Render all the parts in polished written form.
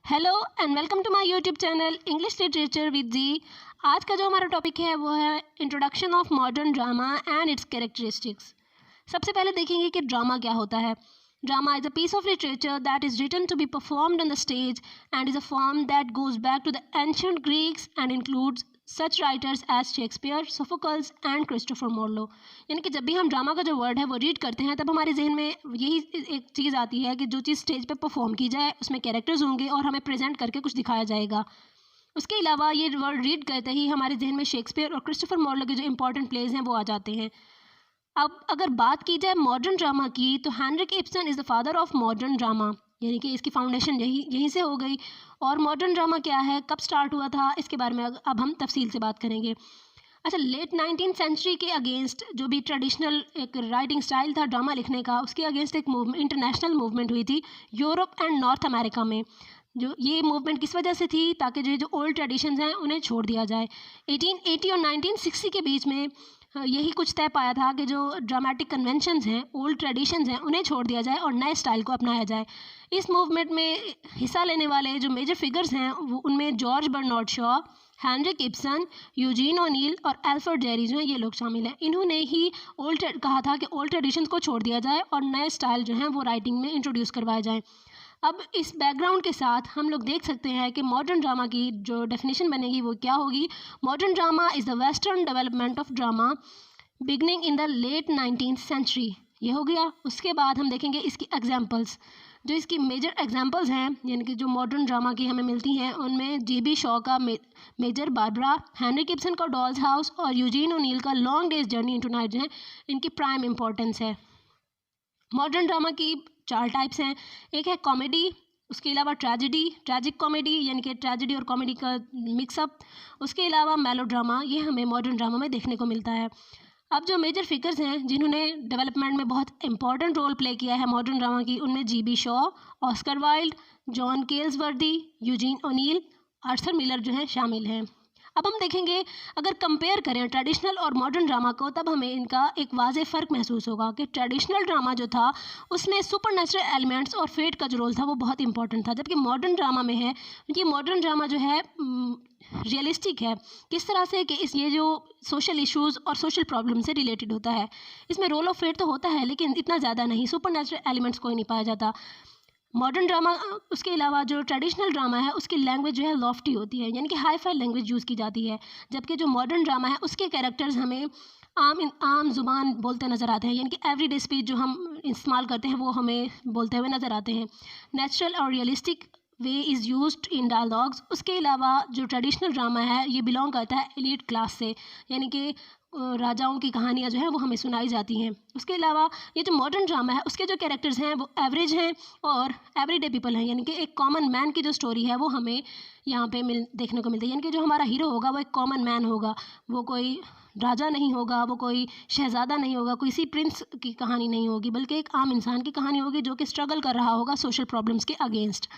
Hello and welcome to my YouTube channel English literature with G. आज का जो हमारा टॉपिक है वो है introduction of modern drama and its characteristics. सबसे पहले देखेंगे कि ड्रामा क्या होता है। Drama is a piece of literature that is written to be performed on the stage and is a form that goes back to the ancient Greeks and includes such writers as Shakespeare, Sophocles and Christopher Marlowe. यानी कि जब भी हम drama का जो word है वो read करते हैं तब हमारे जहन में यही एक चीज़ आती है कि जो चीज़ स्टेज पे परफॉर्म की जाए उसमें कैरेक्टर्स होंगे और हमें प्रेजेंट करके कुछ दिखाया जाएगा। उसके अलावा ये वर्ड रीड करते ही हमारे जहन में शेक्सपियर और क्रिस्टोफर मार्लो के जो इंपॉर्टेंट प्लेज हैं वो आ जाते हैं। अब अगर बात की जाए मॉडर्न ड्रामा की तो Henrik Ibsen is the father of modern drama, यानी कि इसकी फाउंडेशन यहीं से हो गई। और मॉडर्न ड्रामा क्या है, कब स्टार्ट हुआ था, इसके बारे में अब हम तफसील से बात करेंगे। अच्छा, लेट 19th सेंचुरी के अगेंस्ट जो भी ट्रेडिशनल एक राइटिंग स्टाइल था ड्रामा लिखने का, उसके अगेंस्ट एक इंटरनेशनल मूवमेंट हुई थी यूरोप एंड नॉर्थ अमेरिका में। जो ये मूवमेंट किस वजह से थी, ताकि जो ओल्ड ट्रेडिशंस हैं उन्हें छोड़ दिया जाए। 1880 और 1960 के बीच में यही कुछ तय पाया था कि जो ड्रामेटिक कन्वेंशंस हैं, ओल्ड ट्रेडिशंस हैं, उन्हें छोड़ दिया जाए और नए स्टाइल को अपनाया जाए। इस मूवमेंट में हिस्सा लेने वाले जो मेजर फिगर्स हैं वो उनमें George Bernard Shaw, Henrik Ibsen, Eugene O'Neill और एल्फ्रेड जेरी जो हैं ये लोग शामिल हैं। इन्होंने ही कहा था कि ओल्ड ट्रेडिशंस को छोड़ दिया जाए और नए स्टाइल जो हैं वो राइटिंग में इंट्रोड्यूस करवाए जाएँ। अब इस बैकग्राउंड के साथ हम लोग देख सकते हैं कि मॉडर्न ड्रामा की जो डेफिनेशन बनेगी वो क्या होगी। Modern drama is the western development of drama beginning in the late 19th century, ये हो गया। उसके बाद हम देखेंगे इसकी एग्जांपल्स। जो इसकी मेजर एग्जांपल्स हैं यानी कि जो मॉडर्न ड्रामा की हमें मिलती हैं उनमें जी.बी. शॉ का मेजर बारबरा, हेनरिक इब्सन का डॉल्स हाउस और यूजीन ओनील का long days journey into night जो है इनकी प्राइम इंपॉर्टेंस है। मॉडर्न ड्रामा की 4 टाइप्स हैं। एक है कॉमेडी, उसके अलावा ट्रैजिक कॉमेडी यानी कि ट्रेजेडी और कॉमेडी का मिक्सअप। उसके अलावा मेलोड्रामा, ये हमें मॉडर्न ड्रामा में देखने को मिलता है। अब जो मेजर फिगर्स हैं जिन्होंने डेवलपमेंट में बहुत इंपॉर्टेंट रोल प्ले किया है मॉडर्न ड्रामा की, उनमें G B. Shaw, Oscar Wilde, John Galsworthy, Eugene O'Neill, Arthur Miller जो हैं शामिल हैं। अब हम देखेंगे, अगर कंपेयर करें ट्रेडिशनल और मॉडर्न ड्रामा को तब हमें इनका एक वाज़ेह फ़र्क महसूस होगा कि ट्रेडिशनल ड्रामा जो था उसमें सुपरनेचुरल एलिमेंट्स और फेट का जो रोल था वो बहुत इंपॉर्टेंट था, जबकि मॉडर्न ड्रामा में है कि मॉडर्न ड्रामा जो है रियलिस्टिक है। किस तरह से कि ये जो सोशल इश्यूज़ और सोशल प्रॉब्लम से रिलेटेड होता है। इसमें रोल ऑफ फेट तो होता है लेकिन इतना ज़्यादा नहीं, सुपरनेचुरल एलिमेंट्स कोई नहीं पाया जाता। मॉडर्न ड्रामा उसके अलावा जो ट्रेडिशनल ड्रामा है उसकी लैंग्वेज जो है लॉफ्टी होती है, यानी कि हाई फाई लैंग्वेज यूज़ की जाती है, जबकि जो मॉडर्न ड्रामा है उसके कैरेक्टर्स हमें आम ज़ुबान बोलते नज़र आते हैं, यानी कि एवरीडे स्पीच जो हम इस्तेमाल करते हैं वो हमें बोलते हुए नज़र आते हैं। नेचुरल और realistic way is used in dialogues. उसके अलावा जो ट्रेडिशनल ड्रामा है ये बिलोंग करता है एलीट क्लास से, यानी कि राजाओं की कहानियाँ जो हैं वो हमें सुनाई जाती हैं। उसके अलावा ये जो मॉडर्न ड्रामा है उसके जो कैरेक्टर्स हैं वो एवरेज हैं और एवरीडे पीपल हैं, यानी कि एक कॉमन मैन की जो स्टोरी है वो हमें यहाँ पे देखने को मिलती है। यानी कि जो हमारा हीरो होगा वो एक कॉमन मैन होगा, वो कोई राजा नहीं होगा, वो कोई शहज़ादा नहीं होगा, किसी प्रिंस की कहानी नहीं होगी, बल्कि एक आम इंसान की कहानी होगी जो कि स्ट्रगल कर रहा होगा सोशल प्रॉब्लम्स के अगेंस्ट।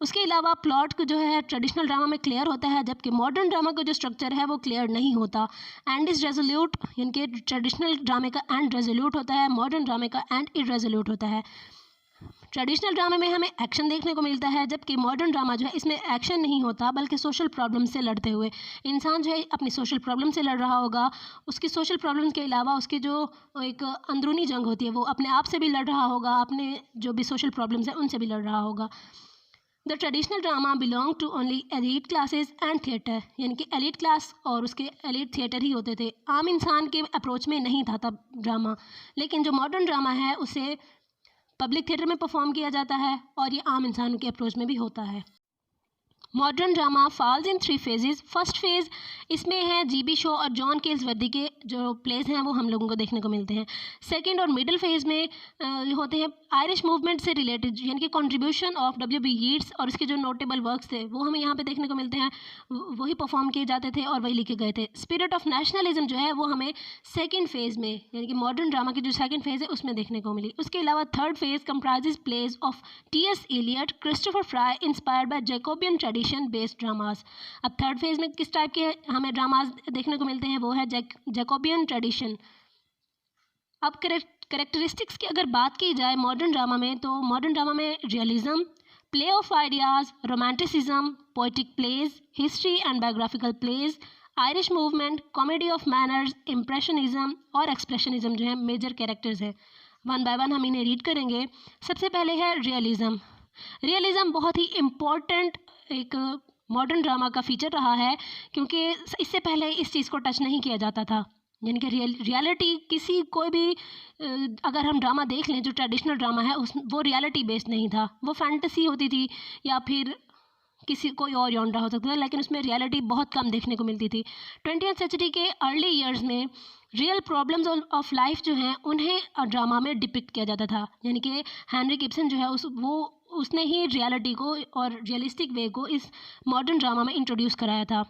उसके अलावा प्लॉट जो है ट्रेडिशनल ड्रामा में क्लियर होता है, जबकि मॉडर्न ड्रामा का जो स्ट्रक्चर है वो क्लियर नहीं होता। एंड इज़ रेजोल्यूट, यानी कि ट्रेडिशनल ड्रामे का एंड रेजोल्यूट होता है, मॉडर्न ड्रामे का एंड इरेजोल्यूट होता है। ट्रेडिशनल ड्रामे में हमें एक्शन देखने को मिलता है, जबकि मॉडर्न ड्रामा जो है इसमें एक्शन नहीं होता बल्कि सोशल प्रॉब्लम से लड़ते हुए इंसान जो है अपनी सोशल प्रॉब्लम से लड़ रहा होगा। उसकी सोशल प्रॉब्लम्स के अलावा उसकी जो एक अंदरूनी जंग होती है वो अपने आप से भी लड़ रहा होगा, अपने जो भी सोशल प्रॉब्लम्स हैं उनसे भी लड़ रहा होगा। The traditional drama belong to only elite classes and theatre, यानी कि एलीट क्लास और उसके एलीट थिएटर ही होते थे, आम इंसान के अप्रोच में नहीं था तब ड्रामा। लेकिन जो मॉडर्न ड्रामा है उसे पब्लिक थिएटर में परफॉर्म किया जाता है और ये आम इंसानों के अप्रोच में भी होता है। Modern drama falls in 3 phases. First phase इसमें है जी.बी. शॉ और जॉन केल्सवर्दी के जो प्लेस हैं वो हम लोगों को देखने को मिलते हैं। सेकंड और मिडिल फेज़ में होते हैं आयरिश मूवमेंट से रिलेटेड, यानी कि कंट्रीब्यूशन ऑफ W.B. यीट्स और उसके जो नोटेबल वर्क्स थे वो हमें यहाँ पे देखने को मिलते हैं, वही परफॉर्म किए जाते थे और वही लिखे गए थे। स्पिरिट ऑफ नेशनलिज्म जो है वो हमें सेकेंड फेज़ में, यानी कि मॉडर्न ड्रामा की जो सेकेंड फेज़ है उसमें देखने को मिली। उसके अलावा third phase comprises plays of T.S. Eliot, Christopher Fry inspired by Jacobean tradition based dramas. अब थर्ड फेज़ में किस टाइप के हमें ड्रामास देखने को मिलते हैं, वो है जैकोबियन ट्रेडिशन। अब कैरेक्टरिस्टिक्स की अगर बात की जाए मॉडर्न ड्रामा में, तो मॉडर्न ड्रामा में realism, play of ideas, romanticism, poetic plays, history and biographical plays, Irish movement, comedy of manners, impressionism और एक्सप्रेशनिज्म जो है मेजर कैरेक्टर्स है। वन बाय वन हम इन्हें रीड करेंगे। सबसे पहले है रियलिज़म। रियलिज़म बहुत ही इम्पॉर्टेंट एक मॉडर्न ड्रामा का फीचर रहा है, क्योंकि इससे पहले इस चीज़ को टच नहीं किया जाता था। यानी कि रियलिटी किसी कोई भी अगर हम ड्रामा देख लें, जो ट्रेडिशनल ड्रामा है वो रियलिटी बेस्ड नहीं था, वो फैंटेसी होती थी या फिर किसी कोई और जॉनरा हो सकता था, लेकिन उसमें रियलिटी बहुत कम देखने को मिलती थी। 20th सेंचुरी के अर्ली ईयर्स में रियल प्रॉब्लम्स ऑफ लाइफ जो हैं उन्हें ड्रामा में डिपिक्ट किया जाता था। यानी कि हेनरी गिब्सन जो है उसने ही रियलिटी को और रियलिस्टिक वे को इस मॉडर्न ड्रामा में इंट्रोड्यूस कराया था।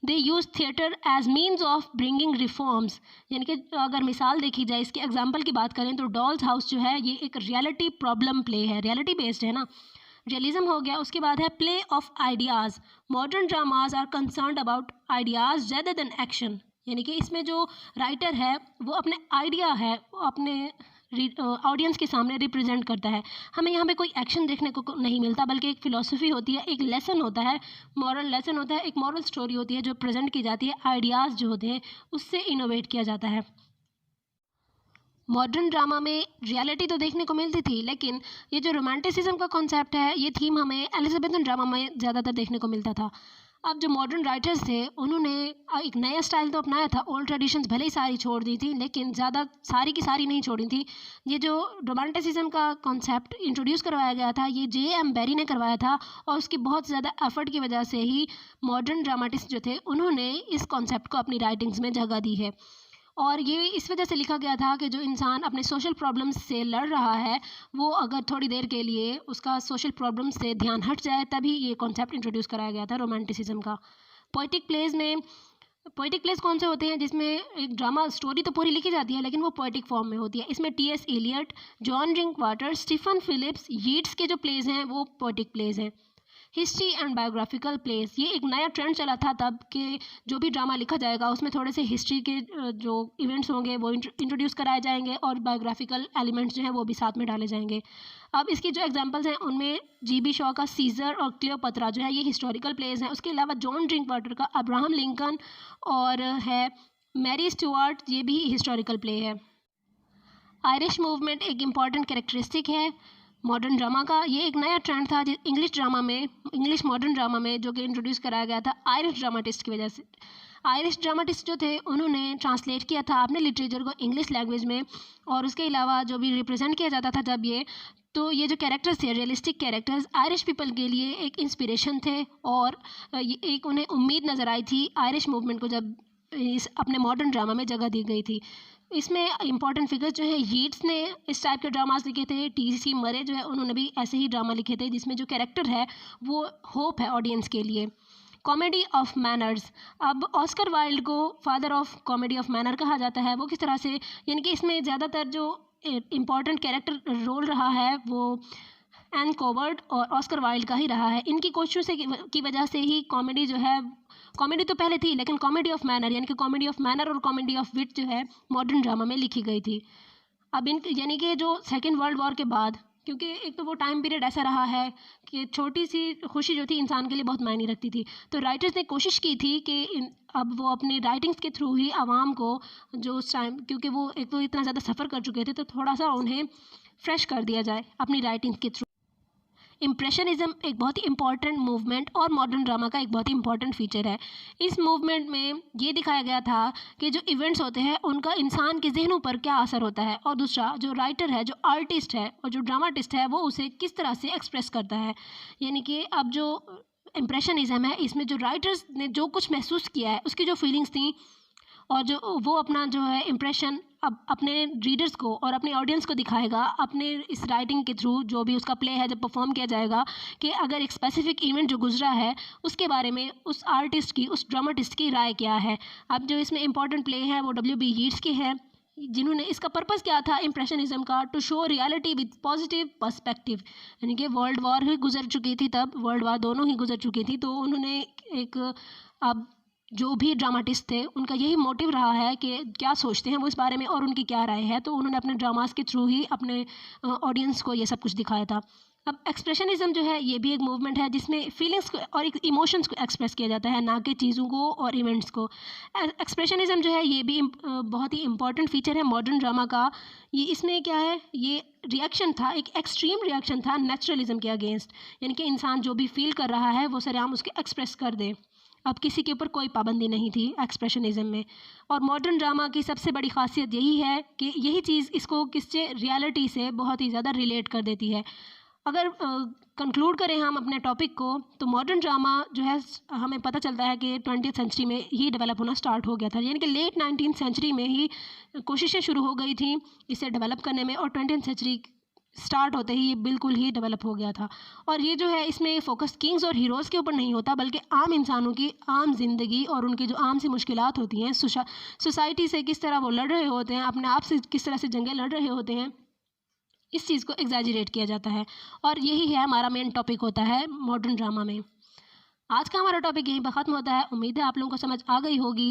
They use theatre as means of bringing reforms. यानी कि अगर मिसाल देखी जाए, इसके एग्जांपल की बात करें तो डॉल्स हाउस जो है ये एक रियलिटी प्रॉब्लम प्ले है, रियलिटी बेस्ड है ना। रियलिज्म हो गया। उसके बाद है play of ideas. Modern dramas are concerned about ideas rather than action. यानी कि इसमें जो राइटर है वो अपने आइडिया है अपने ऑडियंस के सामने रिप्रेजेंट करता है। हमें यहाँ पे कोई एक्शन देखने को नहीं मिलता, बल्कि एक फ़िलॉसफी होती है, एक लेसन होता है, मॉरल लेसन होता है, एक मॉरल स्टोरी होती है जो प्रेजेंट की जाती है। आइडियाज़ जो होते हैं उससे इनोवेट किया जाता है। मॉडर्न ड्रामा में रियलिटी तो देखने को मिलती थी, लेकिन ये जो रोमांटिसिज्म का कॉन्सेप्ट है, ये थीम हमें एलिजाबेथन ड्रामा में ज़्यादातर देखने को मिलता था। अब जो मॉडर्न राइटर्स थे उन्होंने एक नया स्टाइल तो अपनाया था, ओल्ड ट्रेडिशंस भले ही सारी छोड़ दी थी, लेकिन ज़्यादा सारी की सारी नहीं छोड़ी थी। ये जो रोमांटिसिज्म का कॉन्सेप्ट इंट्रोड्यूस करवाया गया था, ये J.M. बैरी ने करवाया था, और उसकी बहुत ज़्यादा एफर्ट की वजह से ही मॉडर्न ड्रामाटिस्ट जो थे उन्होंने इस कॉन्सेप्ट को अपनी राइटिंग्स में जगह दी है। और ये इस वजह से लिखा गया था कि जो इंसान अपने सोशल प्रॉब्लम्स से लड़ रहा है, वो अगर थोड़ी देर के लिए उसका सोशल प्रॉब्लम्स से ध्यान हट जाए, तभी ये कॉन्सेप्ट इंट्रोड्यूस कराया गया था रोमांटिसिज्म का। पोइटिक प्लेस कौन से होते हैं जिसमें एक ड्रामा स्टोरी तो पूरी लिखी जाती है, लेकिन वो पोइटिक फॉर्म में होती है। इसमें T.S. Eliot, John Drinkwater, Stephen Phillips, Yeats के जो प्लेस हैं वो पोइटिक प्लेस हैं। हिस्ट्री एंड बायोग्राफिकल प्लेस, ये एक नया ट्रेंड चला था तब कि जो भी ड्रामा लिखा जाएगा उसमें थोड़े से हिस्ट्री के जो इवेंट्स होंगे वो इंट्रोड्यूस कराए जाएंगे, और बायोग्राफिकल एलिमेंट्स जो हैं वो भी साथ में डाले जाएंगे। अब इसकी जो एग्जांपल्स हैं उनमें G.B. शॉ का सीजर और क्लियोपत्रा जो है ये हिस्टोरिकल प्लेस हैं। उसके अलावा जॉन ड्रिंकवाटर का अब्राहम लिंकन और है मैरी स्टुअर्ट, ये भी हिस्टोरिकल प्ले है। आयरिश मूवमेंट एक इम्पॉर्टेंट कैरेक्टरिस्टिक है मॉडर्न ड्रामा का। ये एक नया ट्रेंड था इंग्लिश मॉडर्न ड्रामा में, जो कि इंट्रोड्यूस कराया गया था आयरिश ड्रामाटिस्ट की वजह से। आयरिश ड्रामाटिस्ट जो थे उन्होंने ट्रांसलेट किया था अपने लिटरेचर को इंग्लिश लैंग्वेज में, और उसके अलावा जो भी रिप्रेजेंट किया जाता था जब ये जो कैरेक्टर्स थे, रियलिस्टिक कैरेक्टर्स, आयरिश पीपल के लिए एक इंस्पिरेशन थे, और एक उन्हें उम्मीद नज़र आई थी आयरिश मूवमेंट को जब इस अपने मॉडर्न ड्रामा में जगह दी गई थी। इसमें इंपॉर्टेंट फिगर्स जो है, यीट्स ने इस टाइप के ड्रामास लिखे थे, T.C. मरे जो है उन्होंने भी ऐसे ही ड्रामा लिखे थे, जिसमें जो कैरेक्टर है वो होप है ऑडियंस के लिए। कॉमेडी ऑफ मैनर्स, अब ऑस्कर वाइल्ड को father of comedy of manner कहा जाता है। वो किस तरह से, यानी कि इसमें ज़्यादातर जो इम्पॉर्टेंट कैरेक्टर रोल रहा है वो एन कॉवर्ड और ऑस्कर वाइल्ड का ही रहा है। इनकी कोशिशों की वजह से ही कॉमेडी जो है, कॉमेडी तो पहले थी, लेकिन कॉमेडी ऑफ मैनर यानी कि कॉमेडी ऑफ मैनर और कॉमेडी ऑफ विट जो है मॉडर्न ड्रामा में लिखी गई थी। अब यानी कि जो सेकेंड वर्ल्ड वॉर के बाद, क्योंकि एक तो वो टाइम पीरियड ऐसा रहा है कि छोटी सी खुशी जो थी इंसान के लिए बहुत मायने रखती थी, तो राइटर्स ने कोशिश की थी कि अब वो अपनी राइटिंग्स के थ्रू ही आवाम को जो उस टाइम, क्योंकि वो एक तो इतना ज़्यादा सफ़र कर चुके थे, तो थोड़ा सा उन्हें फ्रेश कर दिया जाए अपनी राइटिंग्स के थ्रू। इम्प्रेशनिज्म एक बहुत ही इंपॉर्टेंट मूवमेंट और मॉडर्न ड्रामा का एक बहुत ही इंपॉर्टेंट फीचर है। इस मूवमेंट में ये दिखाया गया था कि जो इवेंट्स होते हैं उनका इंसान के जहनों पर क्या असर होता है, और दूसरा जो राइटर है, जो आर्टिस्ट है और जो ड्रामाटिस्ट है, वो उसे किस तरह से एक्सप्रेस करता है। यानी कि अब जो इम्प्रेशनिज्म है, इसमें जो राइटर्स ने जो कुछ महसूस किया है, उसकी जो फीलिंग्स थी, और जो वो अपना जो है इम्प्रेशन अब अपने रीडर्स को और अपनी ऑडियंस को दिखाएगा अपने इस राइटिंग के थ्रू, जो भी उसका प्ले है जब परफॉर्म किया जाएगा, कि अगर एक स्पेसिफिक इवेंट जो गुजरा है उसके बारे में उस आर्टिस्ट की, उस ड्रामाटिस्ट की राय क्या है। अब जो इसमें इंपॉर्टेंट प्ले है वो W.B. यीट्स के हैं, जिन्होंने इसका पर्पस क्या था इम्प्रेशनिज्म का, to show reality with positive perspective. यानी कि वर्ल्ड वॉर ही गुजर चुकी थी, तब वर्ल्ड वॉर दोनों ही गुजर चुकी थी, तो उन्होंने एक अब जो भी ड्रामाटिस्ट थे उनका यही मोटिव रहा है कि क्या सोचते हैं वो इस बारे में और उनकी क्या राय है, तो उन्होंने अपने ड्रामास के थ्रू ही अपने ऑडियंस को ये सब कुछ दिखाया था। अब एक्सप्रेशनिज्म जो है ये भी एक मूवमेंट है जिसमें फीलिंग्स को और इमोशंस को एक्सप्रेस किया जाता है, ना कि चीज़ों को और इवेंट्स को। एक्सप्रेशनिज्म जो है ये भी बहुत ही इंपॉर्टेंट फीचर है मॉडर्न ड्रामा का। ये इसमें क्या है, ये रिएक्शन था, एक एक्सट्रीम रिएक्शन था नेचुरलिज्म के अगेंस्ट, यानी कि इंसान जो भी फील कर रहा है वो सरेआम उसके एक्सप्रेस कर दे। अब किसी के ऊपर कोई पाबंदी नहीं थी एक्सप्रेशनिज्म में। और मॉडर्न ड्रामा की सबसे बड़ी खासियत यही है कि यही चीज़ इसको किससे, रियलिटी से बहुत ही ज़्यादा रिलेट कर देती है। अगर कंक्लूड करें हम अपने टॉपिक को, तो मॉडर्न ड्रामा जो है हमें पता चलता है कि 20th सेंचुरी में ही डेवलप होना स्टार्ट हो गया था, यानी कि लेट 19th सेंचुरी में ही कोशिशें शुरू हो गई थी इसे डेवलप करने में, और 20th सेंचुरी स्टार्ट होते ही ये बिल्कुल ही डेवलप हो गया था। और ये जो है इसमें फोकस किंग्स और हीरोज़ के ऊपर नहीं होता, बल्कि आम इंसानों की आम जिंदगी और उनकी जो आम सी मुश्किलात होती हैं, सोसाइटी से किस तरह वो लड़ रहे होते हैं, अपने आप से किस तरह से जंगें लड़ रहे होते हैं, इस चीज़ को एग्जैजरेट किया जाता है। और यही है हमारा मेन टॉपिक होता है मॉडर्न ड्रामा में। आज का हमारा टॉपिक यहीं पर ख़त्म होता है। उम्मीद है आप लोगों को समझ आ गई होगी।